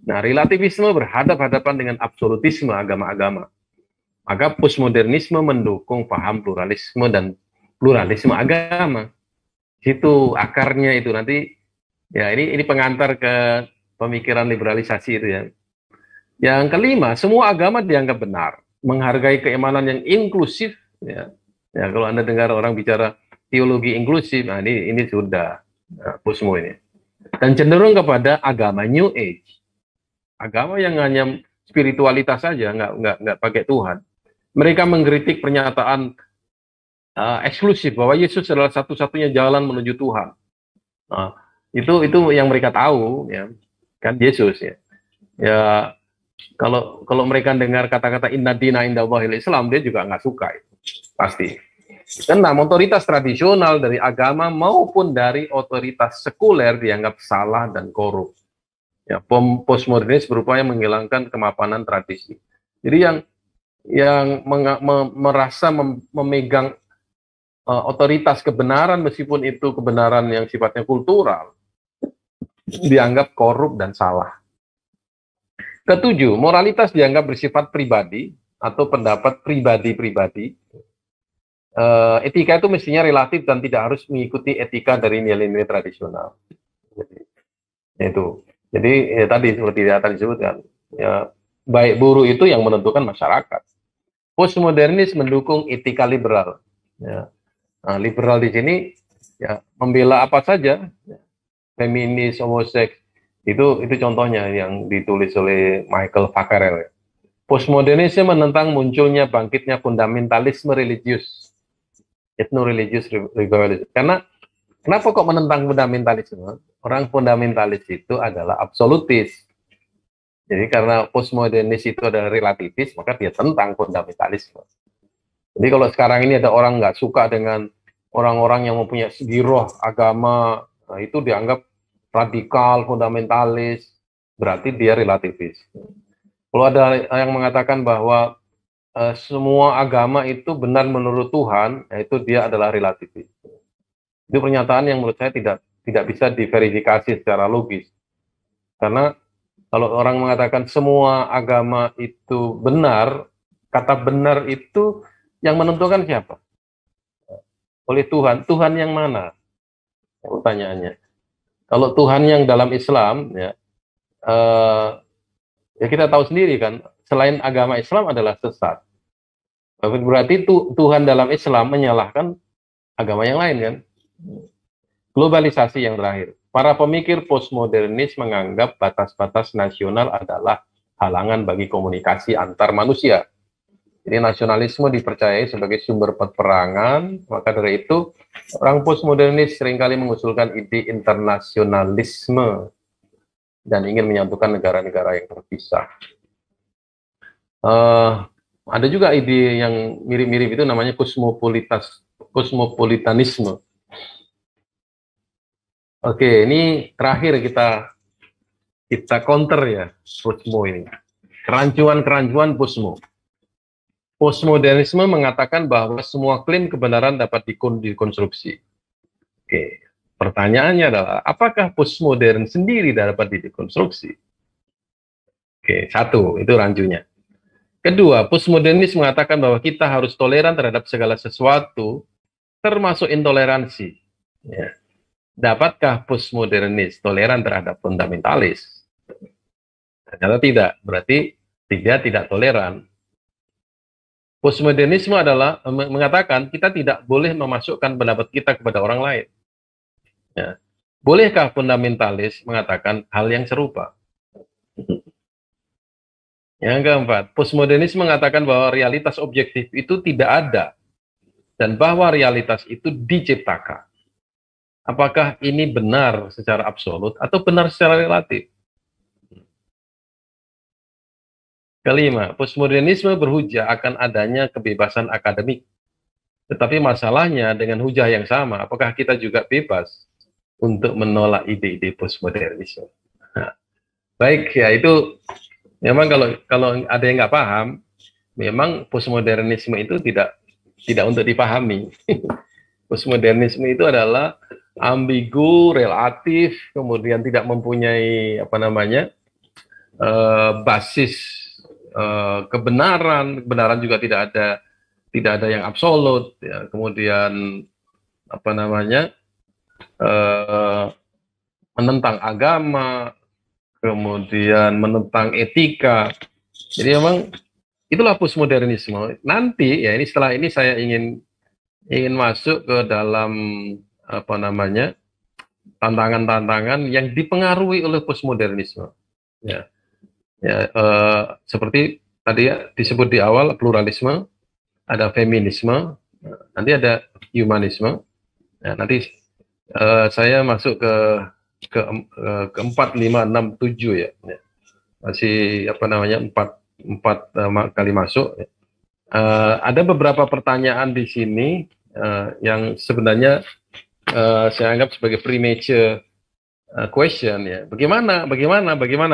Nah, relativisme berhadapan-hadapan dengan absolutisme agama-agama. Maka postmodernisme mendukung paham pluralisme dan pluralisme agama. Itu akarnya itu nanti, ya ini pengantar ke pemikiran liberalisasi itu ya. Yang kelima, semua agama dianggap benar, menghargai keimanan yang inklusif, ya. Ya, kalau Anda dengar orang bicara teologi inklusif, nah ini sudah posmo ini. Dan cenderung kepada agama New Age. Agama yang hanya spiritualitas saja, nggak pakai Tuhan. Mereka mengkritik pernyataan eksklusif bahwa Yesus adalah satu-satunya jalan menuju Tuhan. Nah, itu yang mereka tahu, ya, kan Yesus ya. Ya kalau mereka dengar kata-kata inna dina indallahil Islam, dia juga nggak suka itu. Pasti. Karena otoritas tradisional dari agama maupun dari otoritas sekuler dianggap salah dan korup. Ya, postmodernis berupaya menghilangkan kemapanan tradisi. Jadi yang merasa memegang otoritas kebenaran meskipun itu kebenaran yang sifatnya kultural dianggap korup dan salah. Ketujuh, moralitas dianggap bersifat pribadi atau pendapat pribadi-pribadi. Etika itu mestinya relatif dan tidak harus mengikuti etika dari nilai-nilai tradisional. Jadi ya, tadi seperti tadi disebutkan, ya, baik buruk itu yang menentukan masyarakat. Postmodernis mendukung etika liberal. Ya. Nah, liberal di sini ya membela apa saja, ya. Feminis, homoseks, itu contohnya yang ditulis oleh Michael Fackarel. Postmodernisme menentang munculnya bangkitnya fundamentalisme religius. Ethno-religious revivalism. Karena kenapa kok menentang fundamentalisme? Orang fundamentalis itu adalah absolutis. Jadi karena postmodernis itu adalah relativis, maka dia tentang fundamentalisme. Jadi kalau sekarang ini ada orang nggak suka dengan orang-orang yang mempunyai segi roh agama, nah itu dianggap radikal, fundamentalis, berarti dia relativis. Kalau ada yang mengatakan bahwa semua agama itu benar menurut Tuhan, yaitu dia adalah relativis. Itu pernyataan yang menurut saya tidak bisa diverifikasi secara logis. Karena kalau orang mengatakan semua agama itu benar, kata benar itu yang menentukan siapa? Oleh Tuhan. Tuhan yang mana? Pertanyaannya. Kalau Tuhan yang dalam Islam, ya kita tahu sendiri kan, selain agama Islam adalah sesat. Berarti Tuhan dalam Islam menyalahkan agama yang lain kan. Globalisasi yang terakhir. Para pemikir postmodernis menganggap batas-batas nasional adalah halangan bagi komunikasi antar manusia. Jadi nasionalisme dipercayai sebagai sumber peperangan, maka dari itu orang postmodernis seringkali mengusulkan ide internasionalisme dan ingin menyatukan negara-negara yang terpisah. Ada juga ide yang mirip-mirip itu namanya kosmopolitanisme. Oke, ini terakhir kita counter ya posmo ini. Kerancuan-kerancuan posmo. Postmodernisme mengatakan bahwa semua klaim kebenaran dapat dikonstruksi. Oke, pertanyaannya adalah apakah postmodern sendiri dapat dikonstruksi? Oke, satu, itu rancunya. Kedua, postmodernis mengatakan bahwa kita harus toleran terhadap segala sesuatu, termasuk intoleransi. Ya. Dapatkah postmodernis toleran terhadap fundamentalis? Ternyata tidak, berarti dia tidak toleran. Postmodernisme adalah mengatakan kita tidak boleh memasukkan pendapat kita kepada orang lain. Ya. Bolehkah fundamentalis mengatakan hal yang serupa? Yang keempat, postmodernisme mengatakan bahwa realitas objektif itu tidak ada dan bahwa realitas itu diciptakan. Apakah ini benar secara absolut atau benar secara relatif? Kelima, postmodernisme berhujah akan adanya kebebasan akademik. Tetapi masalahnya dengan hujah yang sama, apakah kita juga bebas untuk menolak ide-ide postmodernisme? Nah, baik, ya itu memang kalau ada yang nggak paham, memang postmodernisme itu tidak untuk dipahami. Postmodernisme itu adalah ambigu, relatif, kemudian tidak mempunyai basis kebenaran juga tidak ada yang absolut, ya. Kemudian menentang agama, kemudian menentang etika. Jadi memang itulah postmodernisme. Nanti ya ini setelah ini saya ingin masuk ke dalam tantangan-tantangan yang dipengaruhi oleh postmodernisme. Ya. Seperti tadi ya disebut di awal, pluralisme, ada feminisme, nanti ada humanisme. Ya, nanti saya masuk ke 4, 5, 6, 7 ya. Masih empat kali masuk. Ada beberapa pertanyaan di sini yang sebenarnya saya anggap sebagai premature question ya. Bagaimana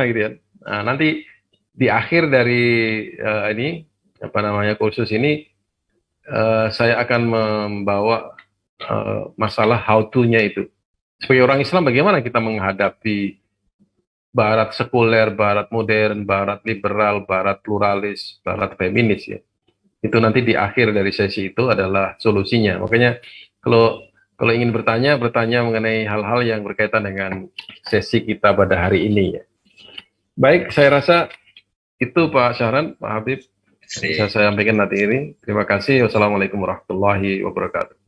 gitu ya. Nah, nanti di akhir dari kursus ini saya akan membawa masalah how to-nya itu. Sebagai orang Islam bagaimana kita menghadapi barat sekuler, barat modern, barat liberal, barat pluralis, barat feminis ya. Itu nanti di akhir dari sesi itu adalah solusinya. Makanya kalau ingin bertanya mengenai hal-hal yang berkaitan dengan sesi kita pada hari ini ya. Baik, saya rasa itu Pak Syahran, Pak Habib, bisa saya sampaikan nanti ini. Terima kasih. Wassalamualaikum warahmatullahi wabarakatuh.